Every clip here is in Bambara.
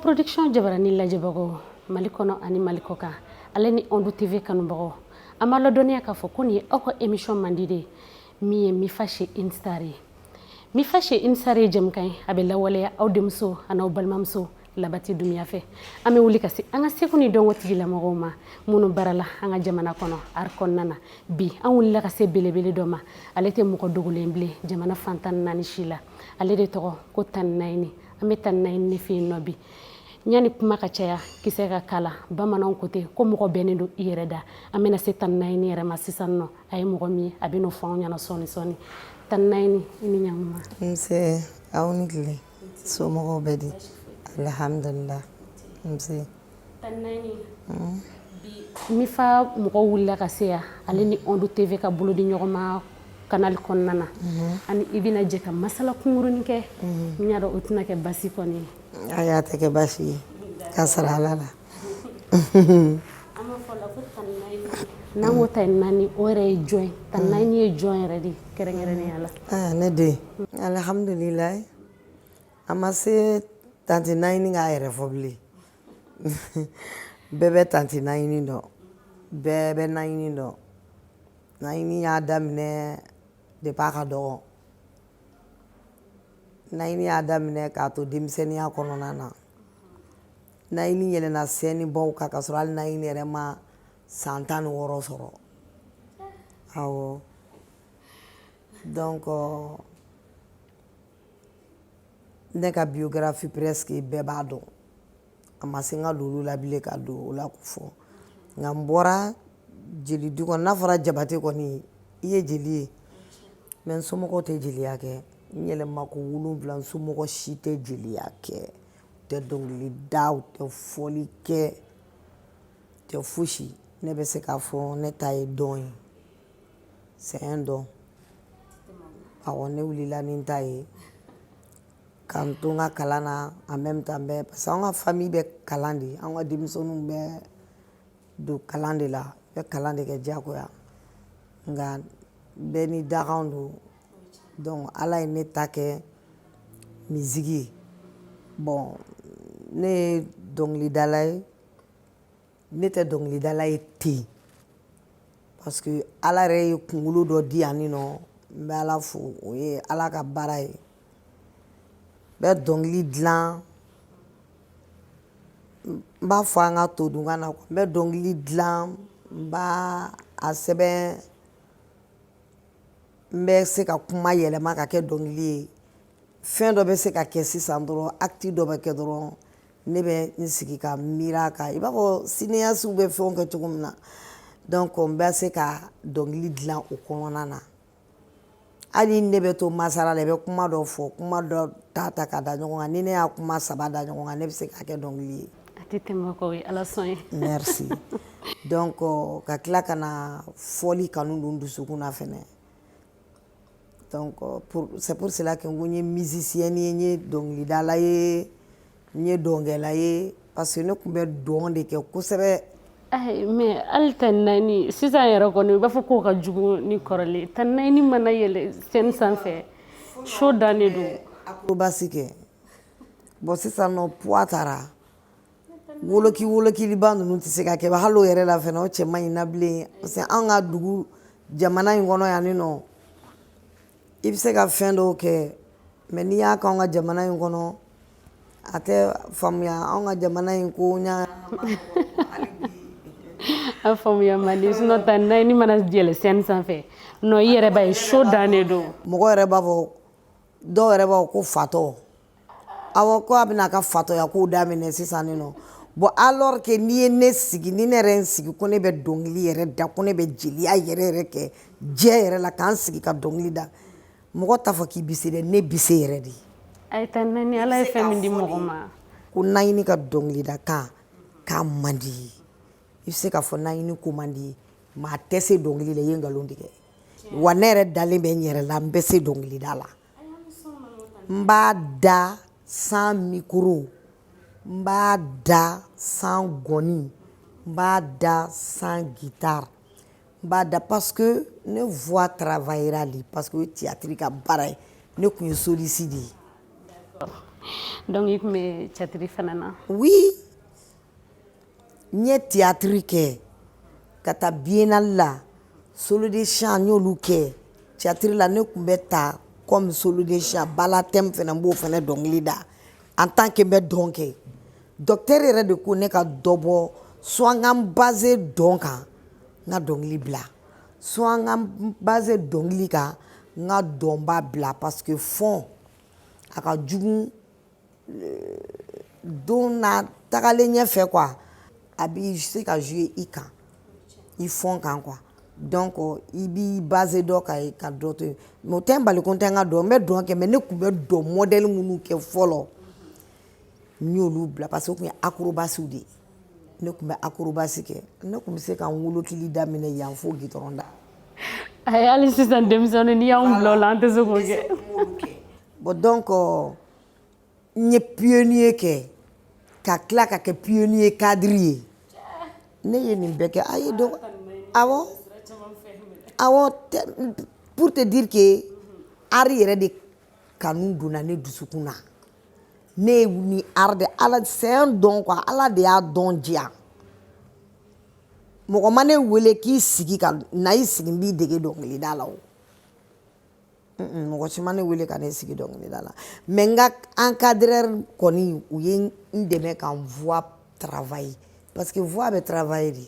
production jabarani lajɛbagaw Mali kɔnɔ ani Mali kɔ kan ale ni Ondu TV kanubagaw an b'a ladɔnniya k'a fɔ ko nin ye aw ka émission mandi de min ye Mifa chez une star ye Mifa chez une star ye jɛmukan ye a bɛ lawaleya aw denmuso ani aw balimamuso labati dunuya fɛ an bɛ wuli ka se an ka seko ni dɔnko tigilamɔgɔw ma minnu barala an ka jamana kɔnɔ art kɔnɔna na bi an wulila ka se belebele dɔ ma ale tɛ mɔgɔ dogolen bilen jamana fan 14 si la ale de tɔgɔ ko Tani Nayini an bɛ Tani Nayini fɛ yen nɔ bi ɲani kuma ka caya kisɛ ka kala bamananw ko ten ko mɔgɔ bɛnnen don i yɛrɛ da an bɛna se Tani Nayini yɛrɛ ma sisan nɔ a ye mɔgɔ min ye a bɛ n'o fɔ an ɲɛna sɔɔni sɔɔni Tani Nayini i ni ɲankuma nse aw ni tile somɔgɔw bɛ di alhamdulillah nse Tani Nayini bi Mifa mɔgɔw wulila ka se yan ale ni Ondu TV ka bolo di ɲɔgɔn ma kanali kɔnɔna na ani i bɛna jɛ ka masala kungurunin kɛ n y'a dɔn o tɛna kɛ basi kɔni ye a y'a tɛ kɛ basi ye k'a sara Ala la an b'a fɔ la ko Tani Nayini n'an ko Tani Nayini o yɛrɛ ye jɔn ye Tani Nayini ye jɔn yɛrɛ de kɛrɛnkɛrɛnnenya la ne den alhamdulillah a ma se Tanti Nayini k'a yɛrɛ fɔ bilen bɛɛ bɛ Tanti Nayini dɔn bɛɛ bɛ Nayini dɔn Nayini y'a daminɛ depuis a ka dɔgɔ Nayini y'a daminɛ k'a to denmisɛnniya kɔnɔna na Nayini yɛlɛnna scène baw kan k'a sɔrɔ hali Nayini yɛrɛ ma san 16 sɔrɔ awɔ donc ne ka biographie presque bɛɛ b'a dɔn a ma se n ka don olu la bilen ka don o la ko fɔ nka n bɔra jeli du kɔnɔ n'a fɔra Jabate kɔni i ye jeli ye mais n somɔgɔw tɛ jeliya kɛ n yɛlɛma ko 7 n somɔgɔ si tɛ jeliya kɛ u tɛ dɔnkili da u tɛ fɔli kɛ u tɛ fosi ne bɛ se k'a fɔ ne ta ye dɔn ye c'est un don awɔ ne wulila ni n ta ye ka n to n ka kalan na en même temps bɛɛ parce que an ka famille bɛ kalan de an ka denmisɛnninw bɛ don kalan de la bɛ kalan de kɛ diyagoya nka bɛɛ ni dakan don donc Ala ye ne ta kɛ musique ye bon ne ye dɔnkilidala ye ne tɛ dɔnkilidala ye ten parce que Ala yɛrɛ ye kunkolo dɔ di yan nɔ n bɛ Ala fo o ye Ala ka baara ye n bɛ dɔnkili dilan n b'a fɔ an ka todunkan na n bɛ dɔnkili dilan n b'a a sɛbɛn n bɛ se ka kuma yɛlɛma ka kɛ dɔnkili ye fɛn dɔ bɛ se ka kɛ sisan dɔrɔn acte dɔ bɛ kɛ dɔrɔn ne bɛ n sigi ka miiri a kan i b'a fɔ cinéaste bɛ fɛnw kɛ cogo min na donc n bɛ se ka dɔnkili dilan o kɔnɔna na hali ne bɛ to masala la i bɛ kuma dɔ fɔ kuma dɔ ta ka da ɲɔgɔn kan ni ne y'a kuma 3 da ɲɔgɔn kan ne bɛ se k'a kɛ dɔnkili ye a tɛ tɛmɛ k'o ye Ala sɔn ye merci donc ka tila ka na fɔli kanu don dusukun na fɛnɛ donc c'est pour cela que n ko n ye musicienne ye n ye dɔnkilidala ye n ye dɔnkɛla ye parce que ne tun bɛ dɔn de kɛ kosɛbɛ mais hali Tani Nayini sisan yɛrɛ kɔni i b'a fɔ k'o ka jugu ni kɔrɔlen Tani Nayini mana yɛlɛ scène sanfɛ show dannen don acrobatie kɛ bon sisan nɔ poids taara wolokiliba ninnu tɛ se ka kɛ hali o yɛrɛ la fɛnɛ o cɛ man ɲi na bilen parce que an ka dugu jamana in kɔnɔ yan nɔ i bɛ se ka fɛn dɔw kɛ mais n'i y'a k'anw ka jamana in kɔnɔ a tɛ faamuya anw ka jamana in ko ɲa a faamuya man di sinon Tani Nayini mana yɛlɛ scène sanfɛ non i yɛrɛ b'a ye show dannen don mɔgɔ yɛrɛ b'a fɔ dɔw yɛrɛ b'a fɔ ko fatɔ awɔ ko a bɛna a ka fatɔya kow daminɛ sisan nɔ bon alors que n'i ye ne sigi ni ne yɛrɛ n sigi ko ne bɛ dɔnkili yɛrɛ da ko ne bɛ jeliya yɛrɛ kɛ diɲɛ yɛrɛ la k'an sigi ka dɔnkili da mɔgɔ t'a fɔ k'i bɛ se dɛ ne bɛ se yɛrɛ de a ye Tani Nayini Ala ye fɛn min di mɔgɔ ma ko Nayini ka dɔnkilidakan k'a man di i bɛ se k'a fɔ Nayini ko man di maa tɛ se dɔnkili la i ye nkalon tigɛ wa ne yɛrɛ dalen bɛ n yɛrɛ la n bɛ se dɔnkilida la n b'a da sans micro n b'a da sans gɔni n b'a da sans guitare n b'a da parce que ne voix travaillera de parce que o ye théâtre ka baara ye ne tun ye soliste de ye Donc i tun bɛ cɛtiri fana na. Oui, n ye théâtre kɛ ka taa biennale la solo de chant n y'olu kɛ théâtre la ne tun bɛ ta comme solo de chant bala thème fana n b'o fana dɔnkili da en tant que n bɛ dɔn kɛ docteur yɛrɛ de ko ne ka dɔ bɔ soit n ka n base dɔn kan n ka dɔnkili bila soit n ka n base dɔnkili kan n ka dɔnba bila parce que fɔn a ka jugu don na tagalen ɲɛfɛ quoi a b'i se ka jouer i kan i fɔn kan quoi donc i b'i base dɔ kan ka dɔ to yen mais o tɛ n bali ko n tɛ n ka dɔn n bɛ dɔn kɛ mais ne tun bɛ dɔn modèle minnu kɛ fɔlɔ n y'olu bila parce que o tun ye acrobatie de ye ne tun bɛ acrobatie kɛ ne tun bɛ se ka n wolokili daminɛ yan fo gitɔrɔn da. Ayi hali sisan denmisɛnnin n'i y'anw bila o la an tɛ se k'o kɛ. Bon donc n ye pionnier kɛ ka tila ka kɛ pionnier cadre ye ne ye nin bɛɛ kɛ ayi donc awɔ pour te dire que art yɛrɛ de kanu donna ne dusukun na ne ye ni art de ala c'est un don quoi ala de y'a dɔn diyan mɔgɔ ma ne wele k'i sigi ka na i sigi n b'i dege dɔnkilida la o mɔgɔ si ma ne wele ka ne sigi dɔnkilida la mais n ka encadreur kɔni u ye n dɛmɛ ka n voix travailler parce que voix bɛ travailler de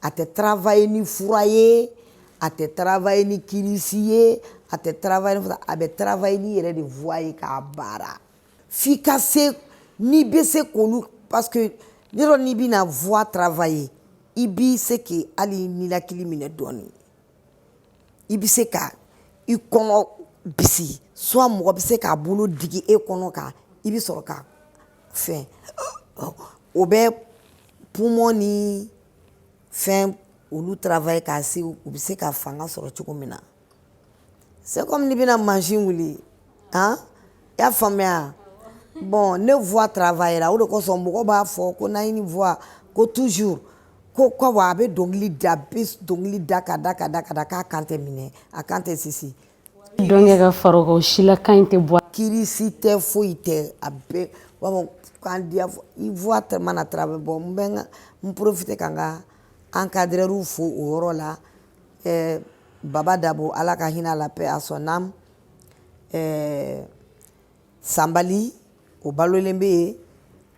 a tɛ travailler ni fura ye a tɛ travailler ni kirisi ye a tɛ travailler ni a bɛ travailler ni yɛrɛ de voix ye k'a baara f'i ka se n'i bɛ se k'olu parce que yɔrɔ n'i bɛna voix travailler i b'i se que hali ninakili minɛ dɔɔnin i bɛ se ka i kɔnɔ bisi soit mɔgɔ bɛ se k'a bolo digi e kɔnɔ kan i bɛ sɔrɔ ka fɛn o bɛ poumon ni fɛn olu travailler k'a se u bɛ se ka fanga sɔrɔ cogo min na c'est comme n'i bɛna mansin wuli han i y'a faamuya bon ne voix travailler la o de kosɔn mɔgɔ b'a fɔ ko n'an ye ni voix ko toujours ko wa a bɛ dɔnkili da a bɛ dɔnkili da ka da k'a kan tɛ minɛ a kan tɛ sisi. Dɔnkɛ ka fara o kan o si la kan in tɛ bɔ. Kirisi tɛ foyi tɛ a bɛɛ u b'a fɔ k'an diya i voix mana travailler bon n bɛ n profiter ka n ka encadreur fo o yɔrɔ la Baba Dabo ala ka hinɛ la paix à son âme Sanbali o balolen bɛ yen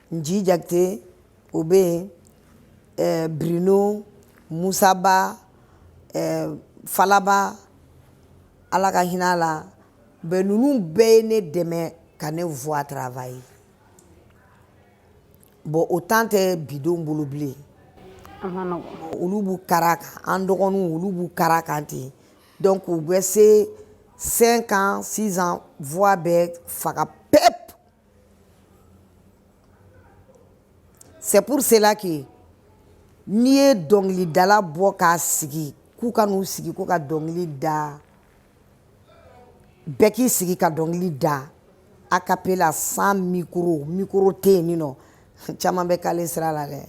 Nji Jakite o bɛ yen Bruno Musaba Falaba ala ka hinɛ la bɛɛ ninnu bɛɛ ye ne dɛmɛ ka ne voix travailler bon o temps tɛ bidenw bolo bilen olu b'u kara kan an dɔgɔninw olu b'u kara kan ten donc u bɛ se 5 ans 6 ans voix bɛ faga pep c'est pour cela que n'i ye dɔnkilidala bɔ k'a sigi k'u ka n'u sigi ko ka dɔnkili da bɛɛ k'i sigi ka dɔnkili da a cappella sans micro tɛ yen nɔ caman bɛ kale sira la dɛ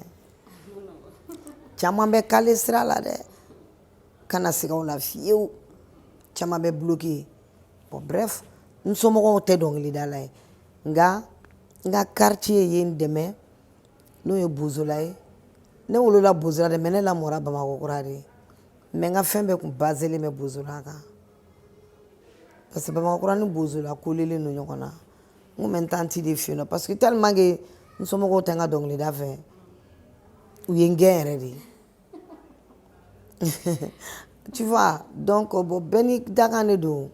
caman bɛ kale sira la dɛ kana siga o la fiyewu caman bɛ bloqué bon bref n somɔgɔw tɛ dɔnkilidala ye nka n ka quartier ye n dɛmɛ n'o ye Bozola ye ne wolola Bozola dɛ mais ne lamɔra Bamakɔ kura de mais n ka fɛn bɛɛ tun baselen bɛ Bozola kan parce que Bamakɔ kura ni Bozola kolelen don ɲɔgɔn na n kun bɛ n tanti de fɛ yen nɔ parce que tellement que n somɔgɔw tɛ n ka dɔnkilida fɛ u ye n gɛn yɛrɛ de tu vois donc bon bɛɛ ni dakan de don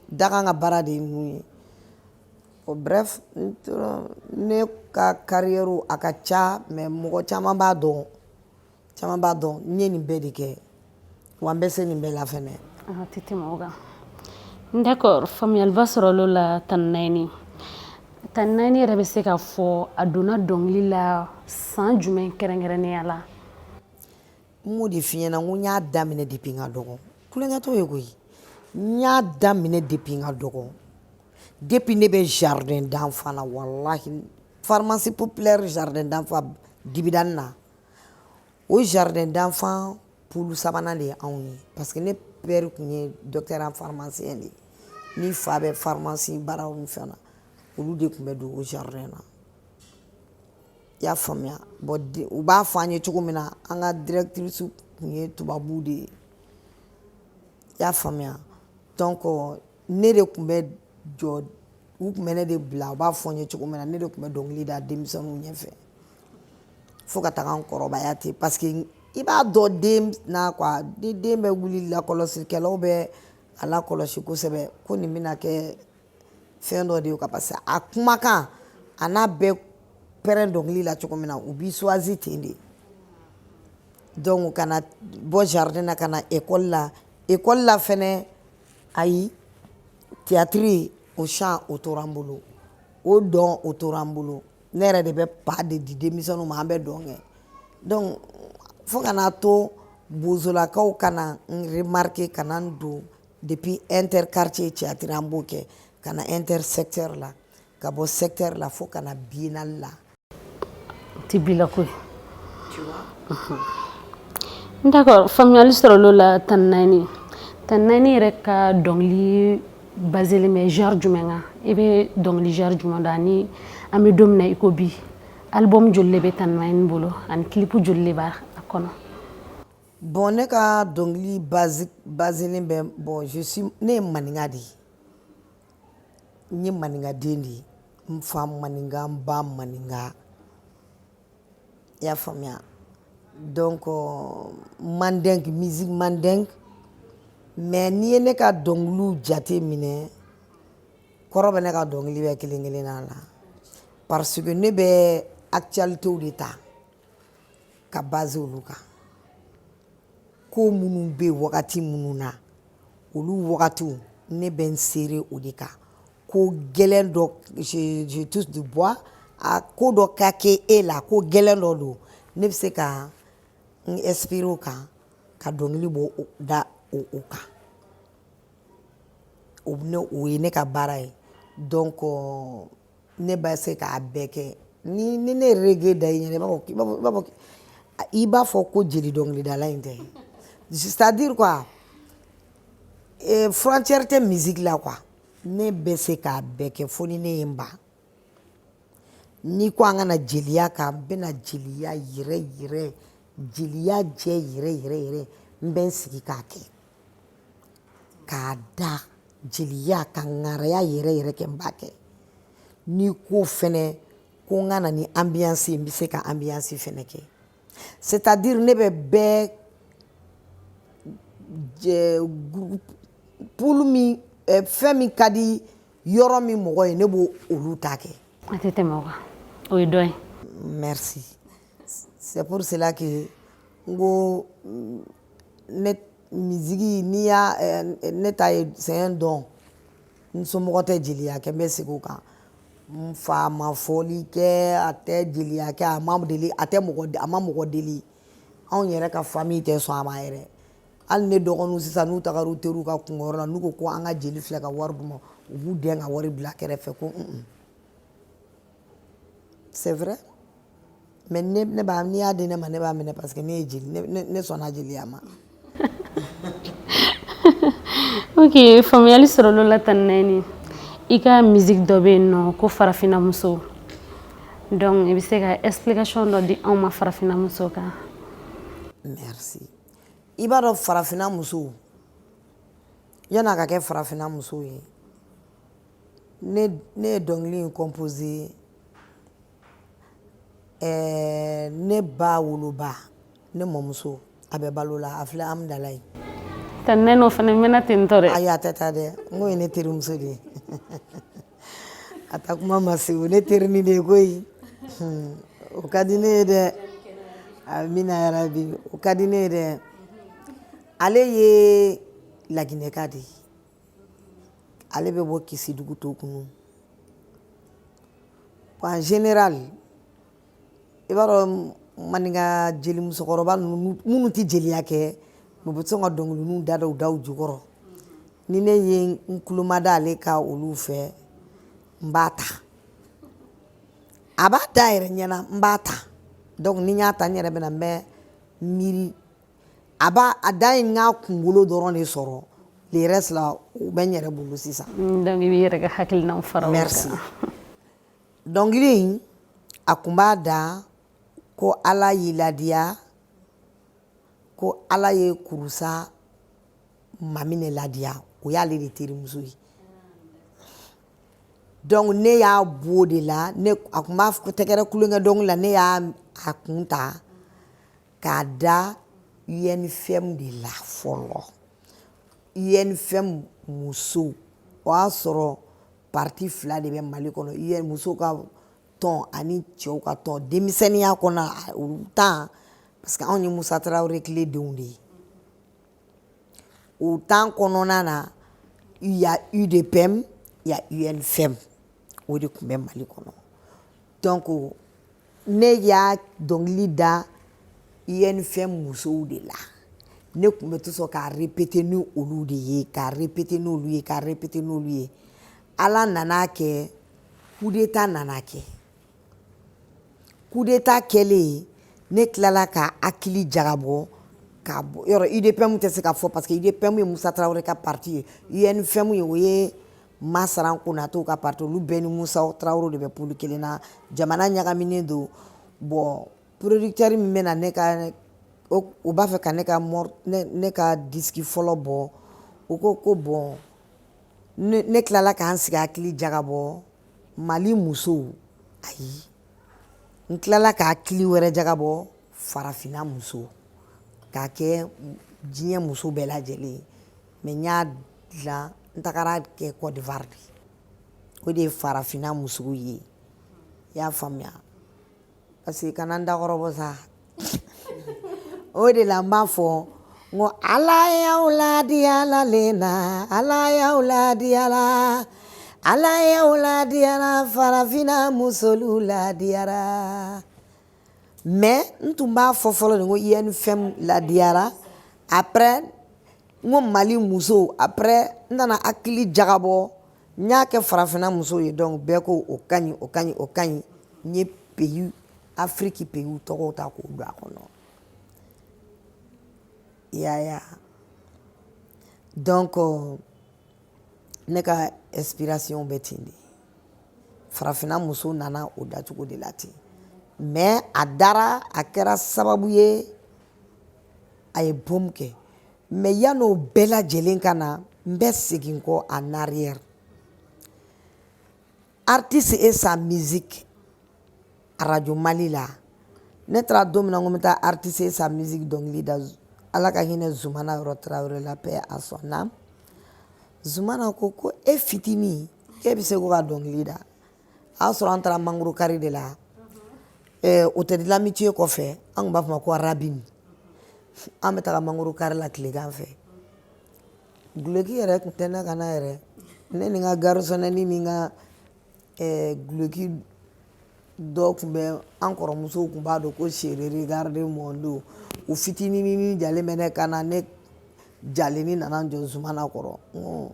dakan ka baara de ye ninnu ye bon bref ne ka carrière a ka ca mais mɔgɔ caman b'a dɔn n ye nin bɛɛ de kɛ wa n bɛ se nin bɛɛ la fɛnɛ. Tɛ tɛmɛ o kan d'accord faamuyaliba sɔrɔla o la Tani Naani yɛrɛ bɛ se ka fɔ a donna dɔnkili la san jumɛn kɛrɛnkɛrɛnnenya la. n m'o de f'i ɲɛna n ko n y'a daminɛ depuis n ka dɔgɔ kulonkɛ t'o ye koyi n y'a daminɛ depuis n ka dɔgɔ depuis ne bɛ jardin d'enfant na walahi pharmacie populaire jardin d'enfant Dibidani na o jardin d'enfant poulu sabanan de ye anw ye parce que ne père tun ye docteur en pharmacien de ye ni fa bɛ pharmacie baaraw ni fɛn na olu de tun bɛ don o jardin na i y'a faamuya bon u b'a fɔ an ye cogo min na an ka directrice tun ye tubabu de ye i y'a faamuya donc ne de tun bɛ jɔ u tun bɛ ne de bila u b'a fɔ n ye cogo min na ne de tun bɛ dɔnkili da denmisɛnninw ɲɛfɛ fo ka taga n kɔrɔbaya ten parce que i b'a dɔn den na quoi ni den bɛ wuli lakɔlɔsilikɛlaw bɛ a lakɔlɔsi kosɛbɛ ko nin bɛna kɛ fɛn dɔ de ye parce que a kumakan a n'a bɛ pɛrɛn dɔnkili la cogo min na u b'i choisi ten de donc ka na bɔ jardin na ka na école la fɛnɛ ayi théâtre o chant o tora n bolo o dɔn o tora n bolo ne yɛrɛ de bɛ pa de di denmisɛnninw ma an bɛ dɔn kɛ donc fo ka n'a to bozolakaw ka na n remarquer ka na n don depuis interquartier théâtre an b'o kɛ ka na intersecteur la ka bɔ secteur la fo ka na biennale la ti bila koyi d'accord faamuyali sɔrɔla o la Tani Naani yɛrɛ ka dɔnkili basé mais genre jumɛn kan i bɛ dɔnkili genre jumɛn da ni an bɛ don min na i ko bi album joli de bɛ Tani Naani bolo ani clip joli de b'a kɔnɔ bon ne ka dɔnkili basé bɛ bon ne ye maninka de ye n ye maninkaden de ye n fa maninka n ba maninka i y'a faamuya donc mandingue musique mandingue mais n'i ye ne ka dɔnkiliw jate minɛ kɔrɔ bɛ ne ka dɔnkili bɛ kelen kelenna la parce que ne bɛ actualitéw de ta ka base olu kan ko minnu bɛ wagati minnu na olu wagatiw ne bɛ n seere o de kan ko gɛlɛn dɔ je touche du bois a ko dɔ ka kɛ e la ko gɛlɛn dɔ don ne bɛ se ka n inspiré o kan ka dɔnkili bɔ da o kan o ye ne ka baara ye donc ne bɛ se k'a bɛɛ kɛ ni ne ye reggae da i ɲɛna i b'a fɔ ko jeli dɔnkilidala in tɛ c'est à dire quoi frontière tɛ musique la quoi ne bɛ se k'a bɛɛ kɛ fo ni ne ye n ban n'i ko an ka na jeliya kan n bɛ na jeliya yɛrɛ yɛrɛ jeliya jɛ yɛrɛ yɛrɛ yɛrɛ n bɛ n sigi k'a kɛ k'a da jeliya ka ŋaraya yɛrɛ yɛrɛ kɛ n b'a kɛ n'i ko fɛnɛ ko n ka na ni ambiance ye n bɛ se ka ambiance fɛnɛ kɛ c'est à dire ne bɛ bɛɛ poule min fɛn min ka di yɔrɔ min mɔgɔ ye ne b'o olu ta kɛ a tɛ tɛmɛ o kan o ye dɔ ye merci c'est pour cela que n ko ne misigi n'i y'a ne ta ye c'est un don n somɔgɔ tɛ jeliya kɛ n bɛ segin o kan n fa ma fɔli kɛ a tɛ jeliya kɛ a ma mɔgɔ deli anw yɛrɛ ka famille tɛ sɔn a ma yɛrɛ hali ne dɔgɔninw sisan n'u tagara u teriw ka kunkɔrɔ la n'u ko ko an ka jeli filɛ ka wari d'u ma u b'u dɛn ka wari bila kɛrɛfɛ ko c'est vrai mais ne b'a n'i y'a di ne ma ne b'a minɛ parce que ne ye jeli ne sɔnna jeliya ma ok faamuyali sɔrɔla o la Tani Naani i ka musique dɔ bɛ yen nɔ ko farafinna muso donc i bɛ se ka explication dɔ di anw ma farafinna muso kan merci i b'a dɔn farafinna muso yanni a ka kɛ farafinna muso ye ne ye dɔnkili in composé ne ba woloba ne mɔmuso a bɛ balo la a filɛ Amudalayi Tani Naani o fana mɛnna ten tɔ dɛ ayi a tɛ taa dɛ n ko ye ne terimuso de ye a taa kuma ma se o ne terini de ye koyi o ka di ne ye dɛ amina yarabi o ka di ne ye dɛ ale ye Laginɛka de ye ale bɛ bɔ Kisidugu Tokunu en général i b'a dɔn maninka jeli musokɔrɔba ninnu minnu tɛ jeliya kɛ u bɛ sɔn ka dɔnkilininw da u daw jukɔrɔ ni ne ye n kuloma da ale ka olu fɛ n b'a ta a b'a da yɛrɛ ɲɛna n b'a ta donc ni n y'a ta n yɛrɛ bɛna n bɛ miiri a da in n ka kunkolo dɔrɔn de sɔrɔ le reste là u bɛ n yɛrɛ bolo sisan. Donc i b'i yɛrɛ ka hakilinaw fara o kan. Merci. Dɔnkili in a kun b'a da ko Ala y'i ladiya ko Ala ye Kurusa Mamine ladiya o y'ale de terimuso ye. Donc ne y'a bɔ o de la a kun b'a fɔ tɛgɛrɛ kulonkɛ dɔnkili la ne y'a kun ta k'a da UNFM de la fɔlɔ. UNFM muso o y'a sɔrɔ parti fila de bɛ Mali kɔnɔ muso ka tɔn ani cɛw ka tɔn denmisɛnninya kɔnɔ o temps parce que anw ye Musa Tarawele tile denw de ye o temps kɔnɔna na il y a UDPM il y a UNFM o de tun bɛ Mali kɔnɔ donc ne y'a dɔnkili da UNFM musow de la ne tun bɛ to sɔn k'a répéter ni olu de ye k'a répéter n'olu ye k'a répéter n'olu ye Ala nana kɛ coup d'état nana kɛ coup d'état kɛlen ne tilala ka hakili jagabɔ k'a bɔ yɔrɔ UDPM tɛ se ka fɔ parce que UDPM ye Musa Tarawele ka parti ye UNFM ye o ye Masaran Konatew ka parti olu bɛɛ ni Musa Tarawele de bɛ pôle kelen na jamana ɲagaminen don bon producteur min bɛ na ne ka o b'a fɛ ka ne ka disque fɔlɔ bɔ o ko bon ne tilala k'an sigi hakili jagabɔ Mali musow ayi n tilala ka hakili wɛrɛ jagabɔ farafina musow k'a kɛ diɲɛ muso bɛɛ lajɛlen mais n y'a dilan n tagara kɛ Côte d'Ivoire de o de ye farafina musow ye i y'a faamuya parce que kana n dakɔrɔbɔ sa o de la n b'a fɔ n ko Ala y'aw ladiyala le na Ala y'aw ladiyala Ala y'aw ladiyala farafina musolu ladiyara mais n tun b'a fɔ fɔlɔ de ko UNFM ladiyara après n ko Mali musow après n nana hakili jagabɔ n y'a kɛ farafina musow ye donc bɛɛ ko o ka ɲi o ka ɲi o ka ɲi n ye pays Afrique pays tɔgɔw ta k'o don a kɔnɔ yaya donc ne ka inspiration bɛ ten de farafina muso nana o dacogo de la ten mais a dara a kɛra sababu ye a ye bom kɛ mais yan'o bɛɛ lajɛlen ka na n bɛ segin kɔ en arrière artiste et sa musique Radio Mali la ne taara don min na n ko n bɛ taa artiste et sa musique dɔnkili da Ala ka hinɛ Zumana Yɔrɔ Tarawele la paix à son âme Zumana ko e fitini k'e bɛ se ko ka dɔnkili da a y'a sɔrɔ an taara mangoro kari de la hôtel de l'amitié kɔfɛ an tun b'a fɔ ma ko Rabine an bɛ taga mangoro kari la tilegan fɛ guloki yɛrɛ tun tɛ ne ka na yɛrɛ ne ni n ka garisɔnɛni ni n ka guloki dɔ tun bɛ an kɔrɔmusow tun b'a dɔn ko chérie regarde mon dos u fitininin jalen bɛ ne kan na ne jaleni nana jɔ Zumana kɔrɔ n ko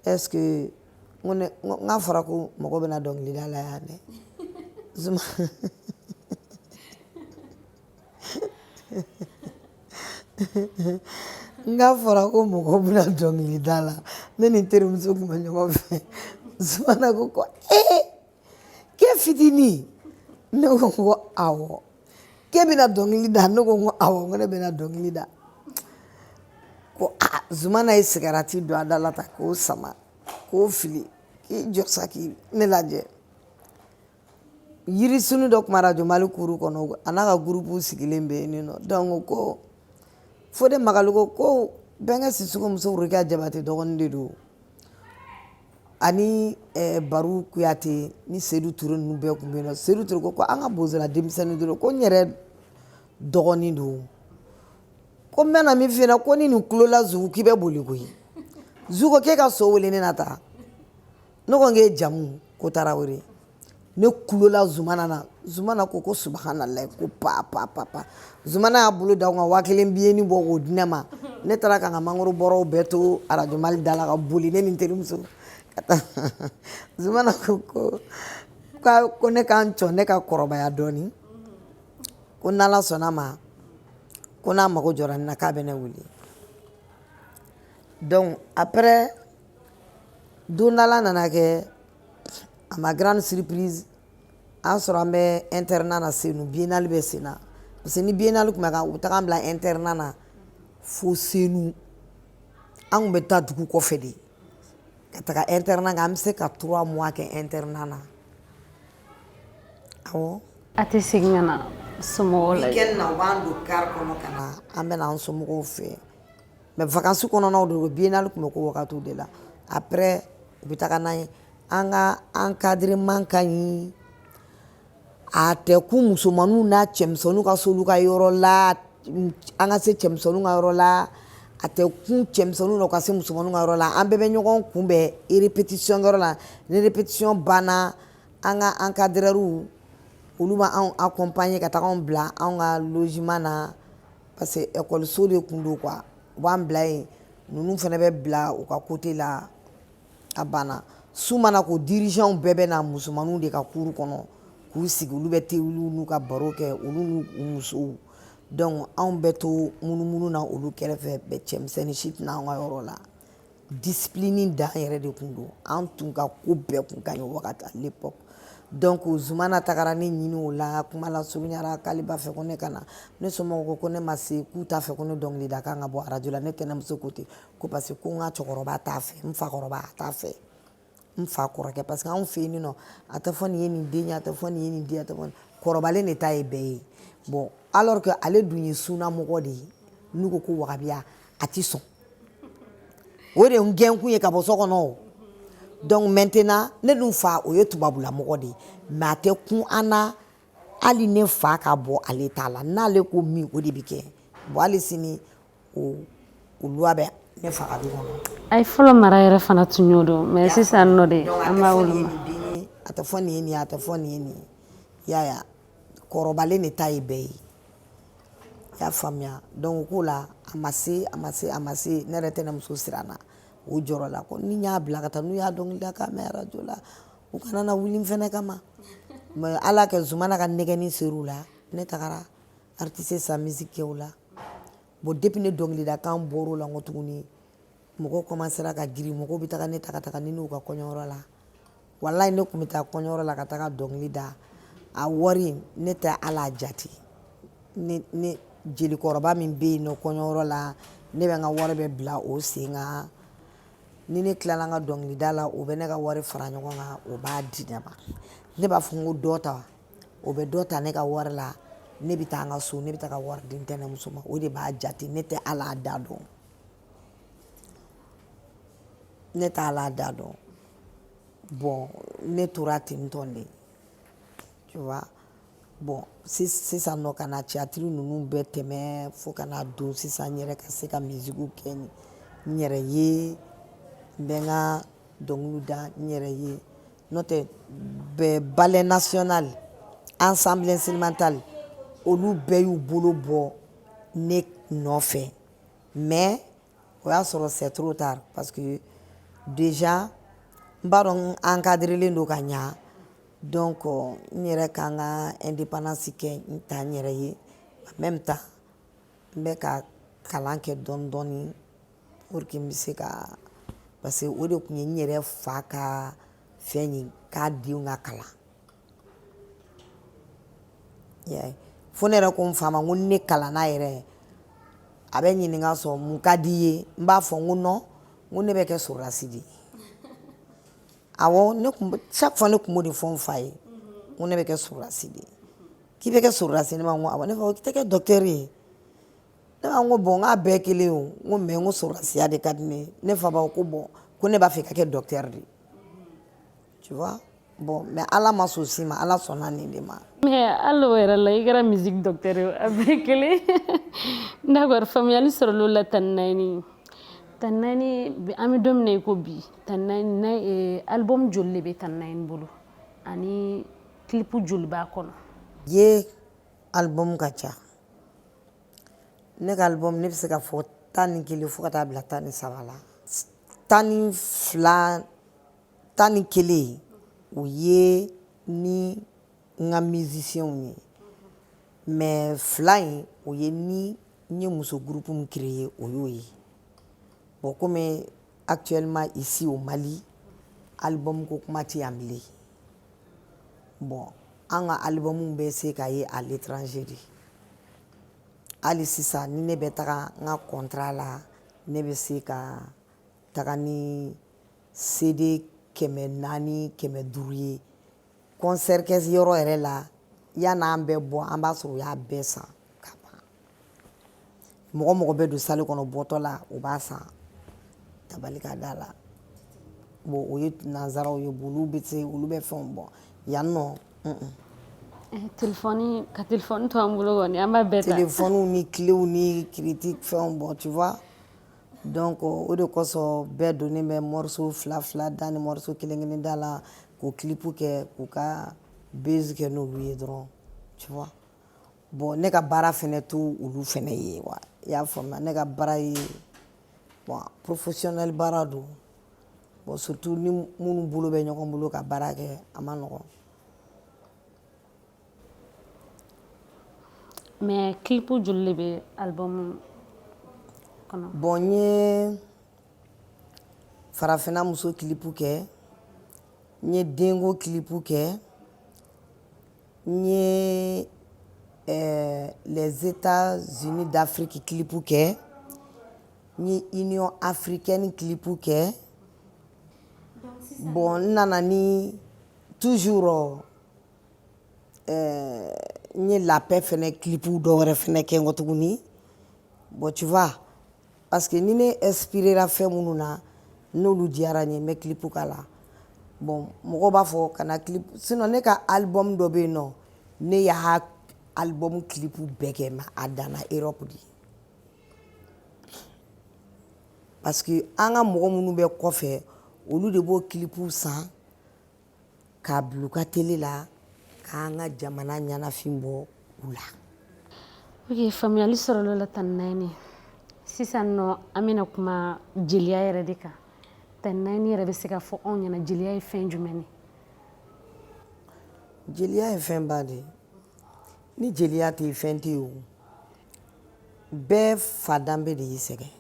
est-ce que n k'a fɔra ko mɔgɔ bɛna dɔnkilida la yan dɛ Zumana n k'a fɔra ko mɔgɔ bɛna dɔnkilida la ne ni n terimuso tun bɛ ɲɔgɔn fɛ Zumana ko k'e fitinin ne ko n ko awɔ k'e bɛna dɔnkili da ne ko n ko awɔ n ko ne bɛna dɔnkili da ko Zumana ye sigarati don a da la ta k'o sama k'o fili k'i jɔ sa k'i ne lajɛ yirisunu dɔ tun bɛ Radio Mali kuru kɔnɔ a n'a ka groupe sigilen bɛ yen nɔ donc ko Fode Magalu ko Bɛnkɛ Sisoko muso Rukaya Jabate dɔgɔnin de don ani Baru Kuyate ni Seydou Touré ninnu bɛɛ tun bɛ yen nɔ Seydou Touré ko an ka bozala denmisɛnnin dɔrɔn ko n yɛrɛ dɔgɔnin don ko n bɛna min f'i ɲɛna ko ni nin tulola Zugu k'i bɛ boli koyi Zugu ko k'e ka so wele ne na ta ne ko n k'e jamu ko Tarawele ne kulola Zumana na Zumana ko subhanallah ko pa Zumana y'a bolo da n kan 1000 billet bɔ k'o di ne ma ne taara ka n ka mangoro bɔrɔw bɛɛ to Radio Mali da la ka boli ne ni n terimuso ka taa Zumana ko ne k'an cɔ ne ka kɔrɔbaya dɔɔni ko n'Ala sɔnna ma ko n'a mago jɔra ne na k'a bɛ ne wele Donc après don dɔ la nana kɛ à ma grande surprise an sɔrɔ an bɛ internat na Senu biennale bɛ sen na parce que ni biennale tun bɛ kan u bɛ taga an bila internat na fo Senu an tun bɛ taa dugu kɔfɛ de ka taga internat kan an bɛ se ka 3 mois kɛ internat na awɔ. A tɛ segin ka na somɔgɔw lajɛ. Weekend na u b'an don car kɔnɔ ka na an bɛ na an somɔgɔw fɛ mais vacances kɔnɔnaw de don biennale tun bɛ k'o wagatiw de la après u bɛ taga n'an ye an ka encadrement ka ɲi a tɛ kun musomaninw n'a cɛmisɛnninw ka s'olu ka yɔrɔ la an ka se cɛmisɛnninw ka yɔrɔ la a tɛ kun cɛmisɛnninw na u ka se musomaninw ka yɔrɔ la an bɛɛ bɛ ɲɔgɔn kunbɛn répétition yɔrɔ la ni répétition banna an ka encadreurs olu b'an accompagner ka taga anw bila an ka logement na parce que école de tun don quoi u b'an bila yen ninnu fana bɛ bila u ka côté la a banna su mana ko dirigeants bɛɛ bɛ na musomaninw de ka cour kɔnɔ k'u sigi olu bɛ olu n'u ka baro kɛ olu n'u musow donc anw bɛ to munumunu na olu kɛrɛfɛ bɛɛ cɛmisɛnnin si tɛna anw ka yɔrɔ la discipline dan yɛrɛ de tun don an tun ka ko bɛɛ tun ka ɲi wagati à l'époque donc Zumana tagara ne ɲini o la kuma la surunyara k'ale b'a fɛ ko ne ka na ne somɔgɔw ko ne ma se k'u t'a fɛ ko ne dɔnkilida kan ka bɔ radio la ne tɛnɛmuso ko ten ko parce que ko n ka cɛkɔrɔba t'a fɛ n fakɔrɔba a t'a fɛ n fa kɔrɔkɛ parce que anw fɛ yen nɔ a tɛ fɔ nin ye nin den ye a tɛ fɔ nin ye nin den a tɛ fɔ kɔrɔbalen de ta ye bɛɛ ye bon alors que ale dun ye sunnamɔgɔ de ye n'u ko ko wagabiya a ti sɔn o de ye n gɛn kun ye ka bɔ so kɔnɔ o donc maintenant ne dun fa o ye tubabulamɔgɔ de ye mais a tɛ kun an na hali ne fa ka bɔ ale t'a la n'ale ko min o de bɛ kɛ bon hali sini o loi bɛ ne fa ka du kɔnɔ. A ye fɔlɔ mara yɛrɛ fana tun y'o don mais sisan nɔ de an b'a woloma. A tɛ fɔ nin ye nin ye a tɛ fɔ nin ye nin ye y'a ye kɔrɔbalen de ta ye bɛɛ ye i y'a faamuya donc o ko la a ma se ne yɛrɛ tɛnɛmuso siranna o jɔrɔ la ko ni n y'a bila ka taa n'u y'a dɔnkilida k'a mɛn radio la u kana na wuli n fɛnɛ kama mais ala kɛ Zumana ka nɛgɛnni ser'u la ne tagara artiste sa musique kɛ o la bon depuis ne dɔnkilida kan bɔr'o la n ko tuguni mɔgɔw commencera ka girin mɔgɔw bɛ taga ne ta ka taga ni ne y'u ka kɔɲɔyɔrɔ la walayi ne tun bɛ taa kɔɲɔyɔrɔ la ka taga dɔnkili da a wari ne tɛ ala jate ne jelikɔrɔba min bɛ yen nɔ kɔɲɔyɔrɔ la ne bɛ n ka wari bɛ bila o sen kan ni ne tilala n ka dɔnkilida la o bɛ ne ka wari fara ɲɔgɔn kan o b'a di ne ma ne b'a fɔ n ko dɔ ta o bɛ dɔ ta ne ka wari la ne bɛ taa n ka so ne bɛ taa ka wari di n tɛnɛmuso ma o de b'a jate ne tɛ ala da dɔn ne tɛ ala da dɔn bon ne tora ten tɔn de tu vois bon sisan nɔ ka na théâtre ninnu bɛɛ tɛmɛ fo ka na don sisan n yɛrɛ ka se ka musique kɛ n yɛrɛ ye n bɛ n ka dɔnkiliw da n yɛrɛ ye n'o tɛ ballet national ensemble instrumental olu bɛɛ y'u bolo bɔ ne nɔfɛ mais o y'a sɔrɔ c'est trop tard parce que déjà n b'a dɔn n encadrelen don ka ɲa donc n yɛrɛ ka n ka indépendance kɛ n ta n yɛrɛ ye en même temps n bɛ ka kalan kɛ dɔɔni dɔɔni pour que n bɛ se ka parce que o de tun ye n yɛrɛ fa ka fɛn ye k'a denw ka kalan fo ne yɛrɛ ko n fa ma n ko ni ne kalanna yɛrɛ a bɛ ɲininka sɔn mun ka di i ye n b'a fɔ n ko non n ko ne bɛ kɛ sɔrɔdasi de ye awɔ chaque fois ne tun b'o de fɔ n fa ye n ko ne bɛ kɛ sɔrɔdasi de ye k'i bɛ kɛ sɔrɔdasi ne ma n ko awɔ ne fa ko k'i tɛ kɛ docteur ye ne b'a n ko bon n k'a bɛɛ kelen o n ko mais n ko sɔrɔdasiya de ka di ne ye ne fa b'a fɔ ko bon ko ne b'a fɛ ka kɛ docteur de ye tu vois bon mais ala ma sɔn si ma ala sɔnna nin de ma. mais hali o yɛrɛ la i kɛra musique docteur ye a bɛɛ kelen d'accord faamuyali sɔrɔla o la Tani Nayini an bɛ don min na i ko bi Tani Nayini album joli de bɛ Tani Nayini bolo ani clip joli b'a kɔnɔ. ye album ka ca ne ka album ne bɛ se ka fɔ 11 fo ka taa bila 13 la 11 o ye ni n ka musiciens ye mais 2 in o ye ni n ye muso groupe min créer o y'o ye bon comme actuellement ici au Mali album ko kuma ti amlé bon an ka album bɛ se ka ye à l'étranger de ali sisan ni ne bɛ taga n ka contrat la ne bɛ se ka taga ni CD 400 500 ye concert kɛ yɔrɔ yɛrɛ la yan'an bɛ bɔ an b'a sɔrɔ u y'a bɛɛ san ka ban mɔgɔ mɔgɔ bɛ don salle kɔnɔ bɔtɔ la u b'a san tabali ka da la bon o ye nanzaraw ye olu bɛ se olu bɛ fɛnw bɔ yan nɔ téléphone ka téléphone to an bolo kɔni an b'a bɛɛ ta téléphone ni clés ni critique fɛnw bɔ tu vois donc o de kosɔn bɛɛ donnen bɛ morceau fila fila da ni morceau kelen kelen da la k'o clip kɛ k'u ka base kɛ n'olu ye dɔrɔn tu vois bon ne ka baara fɛnɛ to olu fɛnɛ ye wa i y'a faamuya ne ka baara ye bon professionnel baara don bon surtout ni minnu bolo bɛ ɲɔgɔn bolo ka baara kɛ a ma nɔgɔn mais clip joli de bɛ album kɔnɔ bon n ye farafinna muso clip kɛ n ye denko clip kɛ n ye les États-Unis d'Afrique clip kɛ n ye Union africaine clip kɛ bon n nana ni toujours n ye la paix fɛnɛ clip dɔ wɛrɛ fɛnɛ kɛ n kɔ tuguni bon tu vois parce que ni ne inspirera fɛn minnu na n'olu diyara n ye n bɛ clip k'a la bon mɔgɔw b'a fɔ kana clip sinon ne ka album dɔ bɛ yen nɔ ne y'a album clip bɛɛ kɛ mais a danna Europe de parce que an ka mɔgɔ minnu bɛ kɔfɛ olu de b'o clip san k'a bila u ka télé la k'an ka jamana ɲanafin bɔ u la. ok faamuyali sɔrɔla la Tani Nayini sisan nɔ an bɛna kuma jeliya yɛrɛ de kan Tani Nayini yɛrɛ bɛ se ka fɔ anw ɲɛna jeliya ye fɛn jumɛn ye jeliya ye fɛn ba de ye ni jeliya tɛ yen fɛn tɛ yen o bɛɛ fa danbe de y'i sɛgɛn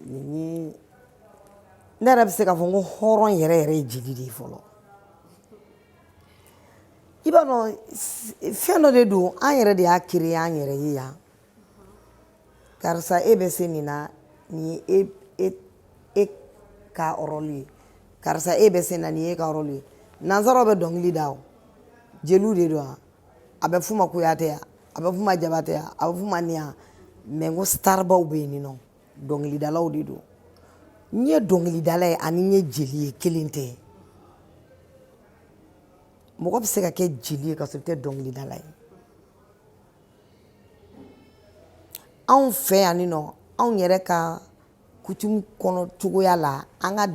ne yɛrɛ bɛ se k'a fɔ ko hɔrɔn yɛrɛ yɛrɛ ye jeli de ye fɔlɔ i b'a dɔn fɛn dɔ de don an yɛrɛ de y'a créé an yɛrɛ ye yan karisa e bɛ se nin na nin ye e ka rôle ye karisa e bɛ se nin na nin ye e ka rôle ye nanzaraw bɛ dɔnkili da o jeliw de don a bɛ f'u ma Kuyatɛ yan a bɛ f'u ma Jabatɛ yan a bɛ f'u ma nin yan mais ko starbaw bɛ yen nɔ dɔnkilidalaw de don n ye dɔnkilidala ye ani n ye jeli ye kelen tɛ mɔgɔ bɛ se ka kɛ jeli ye ka sɔrɔ i tɛ dɔnkilidala ye anw fɛ yan nɔ anw yɛrɛ ka coutume kɔnɔ cogoya la an ka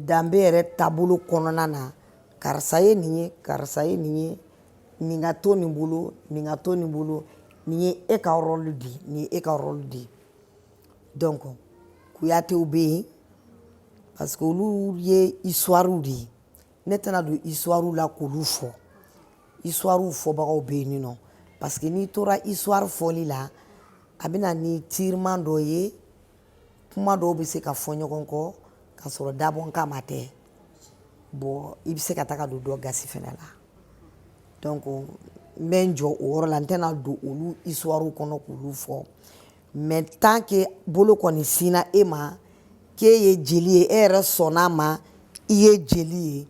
danbe yɛrɛ taabolo kɔnɔna na karisa ye nin ye karisa ye nin ye nin ka to nin bolo nin ka to nin bolo nin ye e ka rôle de ye nin ye e ka rôle de ye donc Kuyatew bɛ yen parce que olu ye histoire de ye ne tɛna don histoire la k'olu fɔ histoire fɔbagaw bɛ yen nɔ parce que n'i tora histoire fɔli la a bɛ na ni tirement dɔ ye kuma dɔw bɛ se ka fɔ ɲɔgɔn kɔ ka sɔrɔ dabɔ kama tɛ bon i bɛ se ka taga don dɔ gasi fɛnɛ la donc n bɛ n jɔ o yɔrɔ la n tɛna don olu histoire kɔnɔ k'olu fɔ mais tant que bolo kɔni sinna e ma k'e ye jeli ye e yɛrɛ sɔnn'a ma i ye jeli ye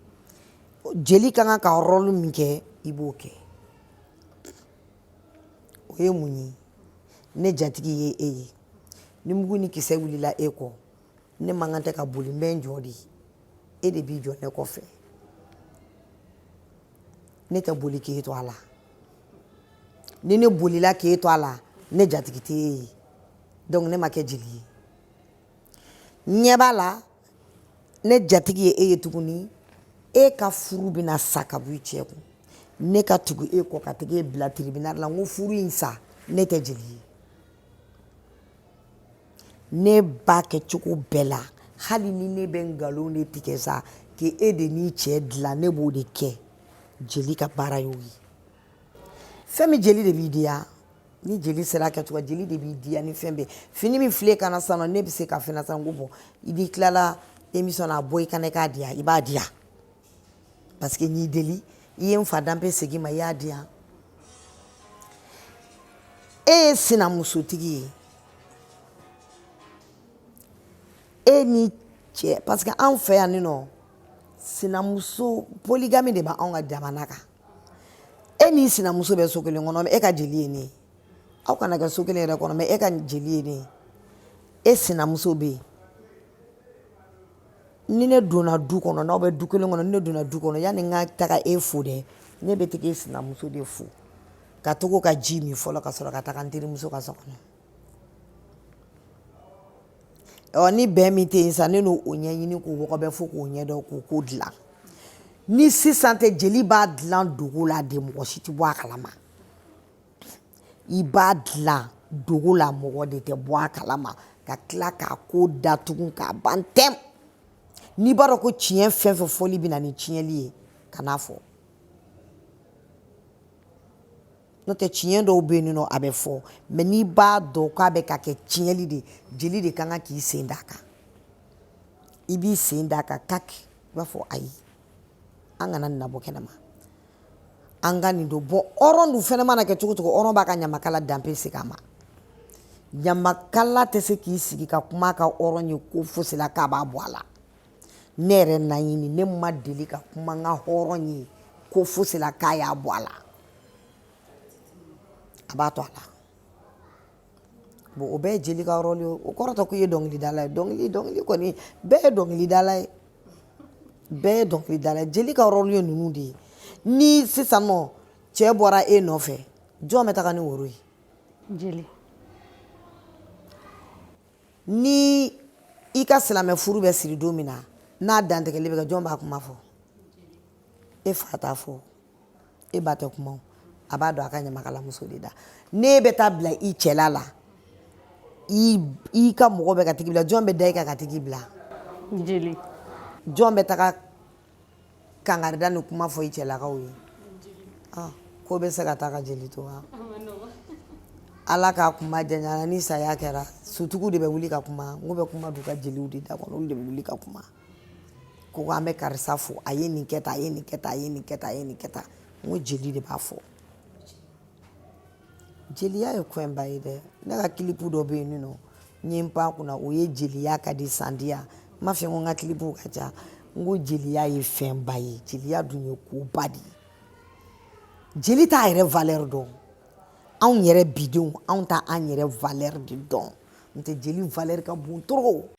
jeli ka kan ka rôle min kɛ i b'o kɛ o ye mun ye ne jatigi ye e ye ni mugu ni kisɛ wulila e kɔ ne man kan tɛ ka boli n bɛ n jɔ de e de b'i jɔ ne kɔfɛ ne tɛ boli k'e to a la ni ne bolila k'e to a la ne jatigi tɛ e ye donc ne ma kɛ jeli ye ɲɛ b'a la ne jatigi ye e ye tuguni e ka furu bɛna sa ka bɔ i cɛ kun ne ka tugu e kɔ ka tɛgɛ e bila tribunal la n ko furu in sa ne tɛ jeli ye ne b'a kɛ cogo bɛɛ la hali ni ne bɛ nkalon de tigɛ sa k'e de n'i cɛ dilan ne b'o de kɛ jeli ka baara y'o ye fɛn min jeli de b'i diya ni jeli sera kɛcogo jeli de b'i diya ni fɛn bɛɛ fini min filɛ kana sisan nɔ ne bɛ se ka fɛn na sisan ko bɔn i b'i tilala émission na a bɔ i kana i k'a diya i b'a diya parce que n'i deli i ye n fa danpe segin ma i y'a diya e ye sinamusotigi ye e ni cɛ parce que anw fɛ yan nɔ sinamuso polygamy de b'anw ka jamana kan e ni sinamuso bɛ so kelen kɔnɔ e ka jeli ye ne ye aw kana kɛ so kelen yɛrɛ kɔnɔ mais e ka jeli ye ne ye e sinamuso bɛ yen ni ne donna du kɔnɔ n'aw bɛ du kelen kɔnɔ ni ne donna du kɔnɔ yanni n ka taga e fo dɛ ne bɛ taa e sinamuso de fo ka togo ka ji min fɔlɔ ka sɔrɔ ka taga n terimuso ka so kɔnɔ ni bɛn min tɛ yen sa ne n'o ɲɛɲini k'o wɔgɔbɛ fo k'o ɲɛdɔn k'o ko dilan ni sisan tɛ jeli b'a dilan dogo la de mɔgɔ si tɛ bɔ a kalama i b'a dilan dogo la mɔgɔ de tɛ bɔ a kalama ka tila k'a ko datugu k'a ban tɛm n'i b'a dɔn ko tiɲɛ fɛn fɛn fɔli bɛ na ni tiɲɛli ye kan'a fɔ n'o tɛ tiɲɛ dɔw bɛ yen nɔ a bɛ fɔ mais n'i b'a dɔn k'a bɛ ka kɛ tiɲɛli de jeli de kan ka k'i sen d'a kan i b'i sen d'a kan kaki i b'a fɔ ayi an kana nin labɔ kɛnɛma an ka nin don bɔn hɔrɔn dun fɛnɛ mana kɛ cogo cogo hɔrɔn b'a ka ɲamakala danpe segin a ma ɲamakala tɛ se k'i sigi ka kuma ka hɔrɔn ye ko fosi la k'a b'a bɔ a la ne yɛrɛ naɲini ne ma deli ka kuma n ka hɔrɔn ye ko fosi la k'a y'a bɔ a la a b'a to a la bon o bɛɛ ye jeli ka rôle ye o kɔrɔ tɛ ko i ye dɔnkilidala ye dɔnkili kɔni bɛɛ ye dɔnkilidala ye bɛɛ ye dɔnkilidala ye jeli ka rôle ye ninnu de ye ni sisan nɔ cɛ bɔra e nɔfɛ jɔn bɛ taga ni woro ye jeli ni i ka silamɛ furu bɛ siri don min na n'a dantigɛli bɛ kɛ jɔn b'a kuma fɔ e fa t'a fɔ e ba tɛ kuma a b'a dɔn a ka ɲamakalamuso de da n'e bɛ taa bila i cɛla la i ka mɔgɔ bɛ ka tigi bila jɔn bɛ da i kan ka tigi bila jeli jɔn bɛ taga kangarida ni kuma fɔ i cɛlakaw ye ko bɛ se ka taa ka jeli to wa ala k'a kuma janyana ni saya kɛra sutigiw de bɛ wuli ka kuma n ko bɛ kuma d'u ka jeliw de da kɔnɔ olu de bɛ wuli ka kuma ko an bɛ karisa fo a ye nin kɛ tan a ye nin kɛ tan a ye nin kɛ tan a ye nin kɛ tan n ko jeli de b'a fɔ jeliya ye fɛnba ye dɛ ne ka kilipu dɔ bɛ yen nɔ n ye n pan kunna o ye jeliya ka di sandiya n m'a fɛ ko n ka kilipu ka ca n ko jeliya ye fɛnba ye jeliya dun ye koba de ye jeli t'a yɛrɛ valeur dɔn anw yɛrɛ bidenw anw t'a an yɛrɛ valeur de dɔn n tɛ jeli valeur ka bon trop